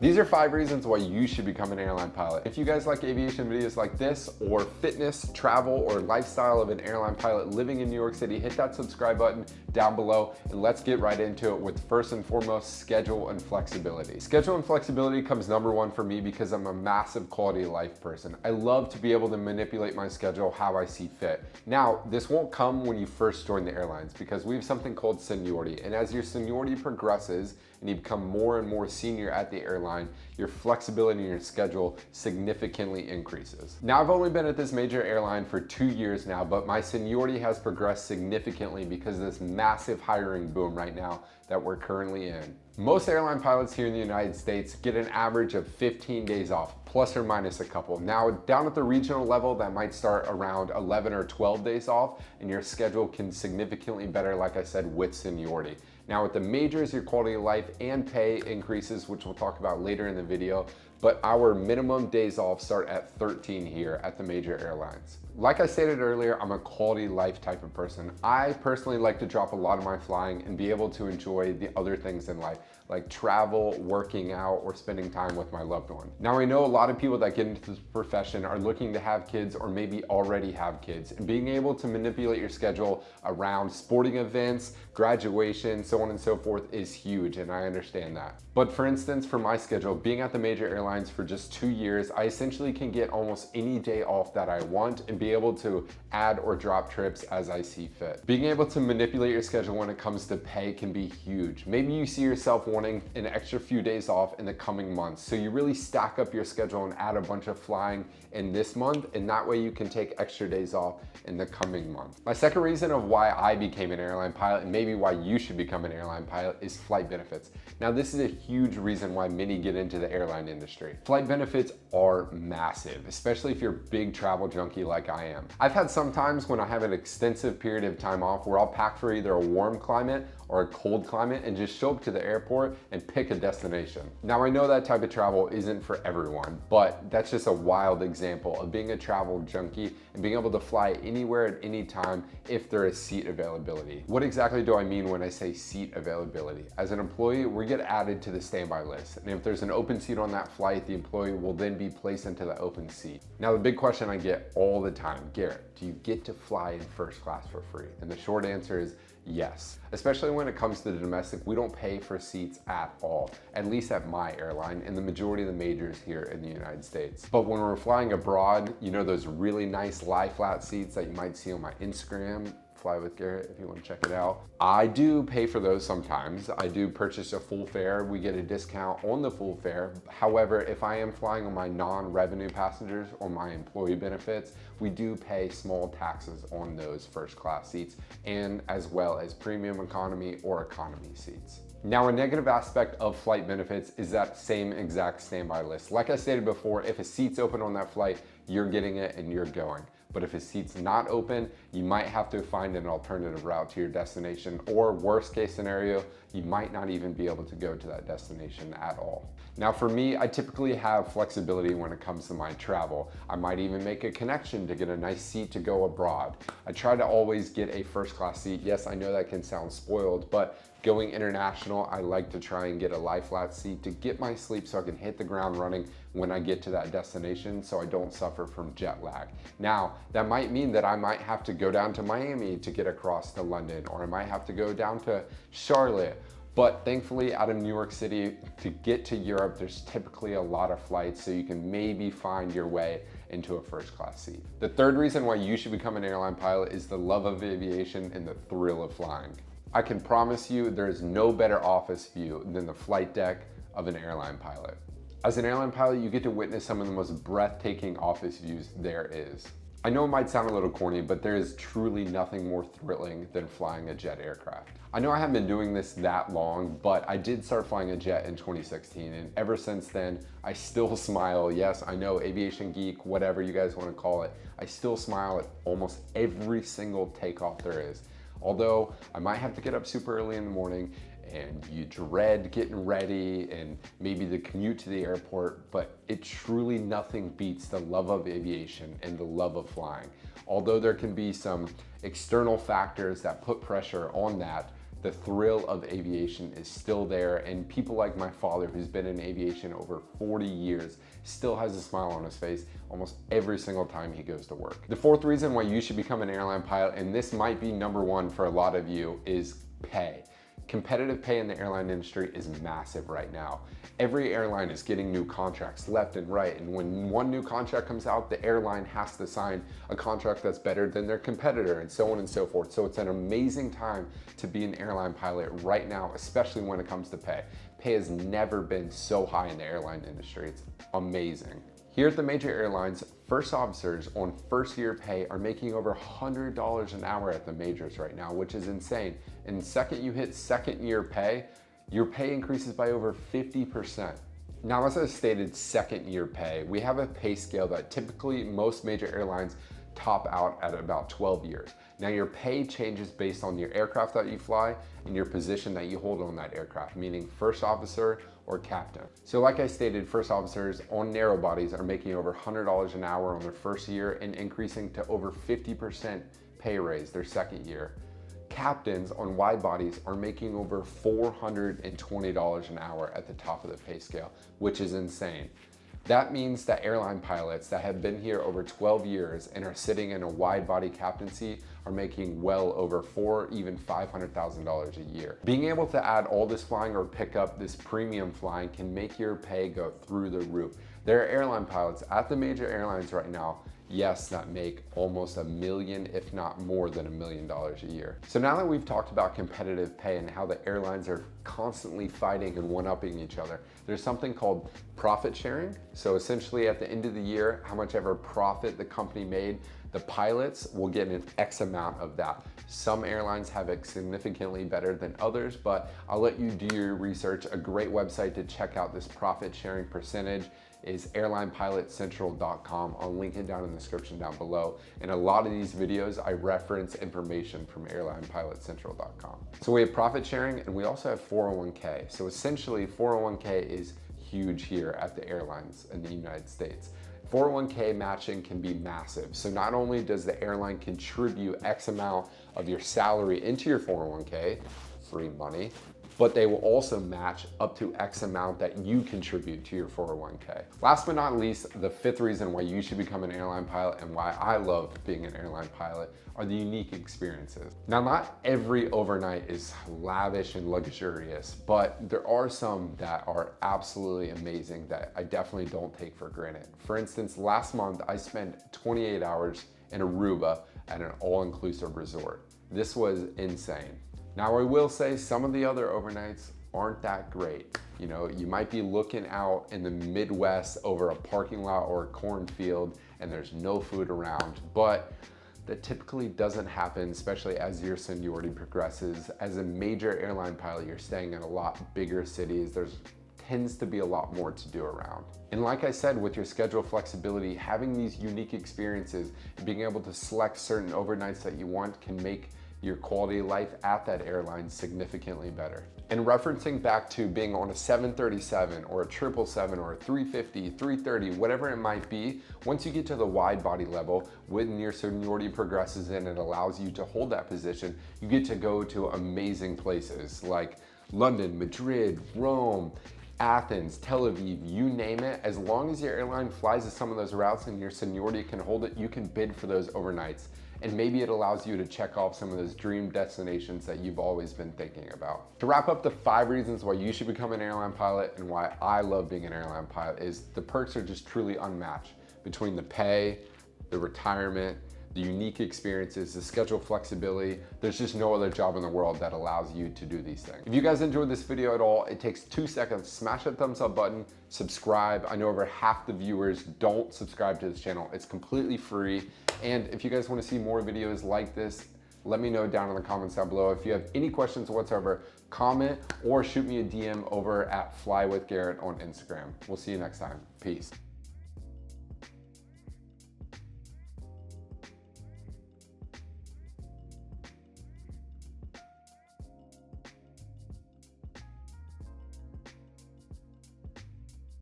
These are 5 reasons why you should become an airline pilot. If you guys like aviation videos like this, or fitness, travel, or lifestyle of an airline pilot living in New York City, hit that subscribe button down below and let's get right into it with, first and foremost, schedule and flexibility. Schedule and flexibility comes number one for me because I'm a massive quality of life person. I love to be able to manipulate my schedule how I see fit. Now, this won't come when you first join the airlines because we have something called seniority, and as your seniority progresses and you become more and more senior at the airline, your flexibility in your schedule significantly increases. Now, I've only been at this major airline for 2 years now, but my seniority has progressed significantly because of this massive hiring boom right now that we're currently in. Most airline pilots here in the United States get an average of 15 days off, plus or minus a couple. Now, down at the regional level, that might start around 11 or 12 days off, and your schedule can significantly better, like I said, with seniority. Now, with the majors, your quality of life and pay increases, which we'll talk about later in the video, but our minimum days off start at 13 here at the major airlines. Like I stated earlier, I'm a quality life type of person. I personally like to drop a lot of my flying and be able to enjoy the other things in life, like travel, working out, or spending time with my loved one. Now, I know a lot of people that get into this profession are looking to have kids or maybe already have kids, and being able to manipulate your schedule around sporting events, graduation, so on and so forth is huge, and I understand that. But for instance, for my schedule, being at the major airlines for just 2 years, I essentially can get almost any day off that I want and be able to add or drop trips as I see fit. Being able to manipulate your schedule when it comes to pay can be huge. Maybe you see yourself wanting an extra few days off in the coming months, so you really stack up your schedule and add a bunch of flying in this month, and that way you can take extra days off in the coming month. My second reason of why I became an airline pilot, and maybe why you should become an airline pilot, is flight benefits. Now, this is a huge reason why many get into the airline industry. Flight benefits are massive, especially if you're a big travel junkie like I am. I've had some times when I have an extensive period of time off where I'll pack for either a warm climate or a cold climate and just show up to the airport and pick a destination. Now, I know that type of travel isn't for everyone, but that's just a wild example of being a travel junkie and being able to fly anywhere at any time if there is seat availability. What exactly do I mean when I say seat availability? As an employee, we get added to the standby list, and if there's an open seat on that flight, the employee will then be placed into the open seat. Now, the big question I get all the time, Garrett, do you get to fly in first class for free? And the short answer is yes. Especially when it comes to the domestic, we don't pay for seats at all, at least at my airline and the majority of the majors here in the United States. But when we're flying abroad, you know those really nice lie flat seats that you might see on my Instagram, Fly with Garrett, if you want to check it out. I do pay for those sometimes. I do purchase a full fare. We get a discount on the full fare. However, if I am flying on my non-revenue passengers or my employee benefits, we do pay small taxes on those first class seats, and as well as premium economy or economy seats. Now, a negative aspect of flight benefits is that same exact standby list. Like I stated before, if a seat's open on that flight, you're getting it and you're going. But if a seat's not open, you might have to find an alternative route to your destination, or worst case scenario, you might not even be able to go to that destination at all. Now, for me, I typically have flexibility when it comes to my travel. I might even make a connection to get a nice seat to go abroad. I try to always get a first class seat. Yes, I know that can sound spoiled, but going international, I like to try and get a lie flat seat to get my sleep so I can hit the ground running when I get to that destination so I don't suffer from jet lag. Now, that might mean that I might have to go down to Miami to get across to London, or I might have to go down to Charlotte. But thankfully, out of New York City, to get to Europe, there's typically a lot of flights, so you can maybe find your way into a first class seat. The third reason why you should become an airline pilot is the love of aviation and the thrill of flying. I can promise you there is no better office view than the flight deck of an airline pilot. As an airline pilot, you get to witness some of the most breathtaking office views there is. I know it might sound a little corny, but there is truly nothing more thrilling than flying a jet aircraft. I know I haven't been doing this that long, but I did start flying a jet in 2016, and ever since then, I still smile. Yes, I know, aviation geek, whatever you guys want to call it, I still smile at almost every single takeoff there is. Although I might have to get up super early in the morning and you dread getting ready and maybe the commute to the airport, but it truly nothing beats the love of aviation and the love of flying. Although there can be some external factors that put pressure on that, the thrill of aviation is still there, and people like my father, who's been in aviation over 40 years, still has a smile on his face almost every single time he goes to work. The fourth reason why you should become an airline pilot, and this might be number one for a lot of you, is pay. Competitive pay in the airline industry is massive right now. Every airline is getting new contracts left and right, and when one new contract comes out, the airline has to sign a contract that's better than their competitor, and so on and so forth. So it's an amazing time to be an airline pilot right now, especially when it comes to pay. Pay has never been so high in the airline industry. It's amazing. Here at the major airlines, first officers on first year pay are making over $100 an hour at the majors right now, which is insane. And the second you hit second year pay, your pay increases by over 50%. Now, as I stated, second year pay, we have a pay scale that typically most major airlines top out at about 12 years. Now, your pay changes based on your aircraft that you fly and your position that you hold on that aircraft, meaning first officer or captain. So like I stated, first officers on narrow bodies are making over $100 an hour on their first year and increasing to over 50% pay raise their second year. Captains on wide bodies are making over $420 an hour at the top of the pay scale, which is insane. That means that airline pilots that have been here over 12 years and are sitting in a wide body captaincy are making well over even $500,000 a year. Being able to add all this flying or pick up this premium flying can make your pay go through the roof. There are airline pilots at the major airlines right now, yes, that make almost $1 million, if not more than $1 million a year. So now that we've talked about competitive pay and how the airlines are constantly fighting and one-upping each other, there's something called profit sharing. So essentially at the end of the year, how much ever profit the company made, the pilots will get an X amount of that. Some airlines have it significantly better than others, but I'll let you do your research. A great website to check out this profit sharing percentage is airlinepilotcentral.com. I'll link it down in the description down below. In a lot of these videos, I reference information from airlinepilotcentral.com. So we have profit sharing and we also have 401k. So essentially 401k is huge here at the airlines in the United States. 401k matching can be massive. So not only does the airline contribute X amount of your salary into your 401k, free money, but they will also match up to X amount that you contribute to your 401k. Last but not least, the fifth reason why you should become an airline pilot and why I love being an airline pilot are the unique experiences. Now, not every overnight is lavish and luxurious, but there are some that are absolutely amazing that I definitely don't take for granted. For instance, last month, I spent 28 hours in Aruba at an all-inclusive resort. This was insane. Now, I will say some of the other overnights aren't that great. You know, you might be looking out in the Midwest over a parking lot or a cornfield and there's no food around, but that typically doesn't happen, especially as your seniority progresses. As a major airline pilot, you're staying in a lot bigger cities. There's tends to be a lot more to do around. And like I said, with your schedule flexibility, having these unique experiences and being able to select certain overnights that you want can make your quality of life at that airline significantly better. And referencing back to being on a 737 or a 777 or a 350, 330, whatever it might be, once you get to the wide body level, when your seniority progresses and it allows you to hold that position, you get to go to amazing places like London, Madrid, Rome, Athens, Tel Aviv, you name it. As long as your airline flies to some of those routes and your seniority can hold it, you can bid for those overnights. And maybe it allows you to check off some of those dream destinations that you've always been thinking about. To wrap up the 5 reasons why you should become an airline pilot and why I love being an airline pilot is the perks are just truly unmatched between the pay, the retirement, the unique experiences, the schedule flexibility. There's just no other job in the world that allows you to do these things. If you guys enjoyed this video at all, it takes 2 seconds. Smash that thumbs up button, subscribe. I know over half the viewers don't subscribe to this channel. It's completely free. And if you guys want to see more videos like this, let me know down in the comments down below. If you have any questions whatsoever, comment or shoot me a DM over at Fly with Garrett on Instagram. We'll see you next time. Peace.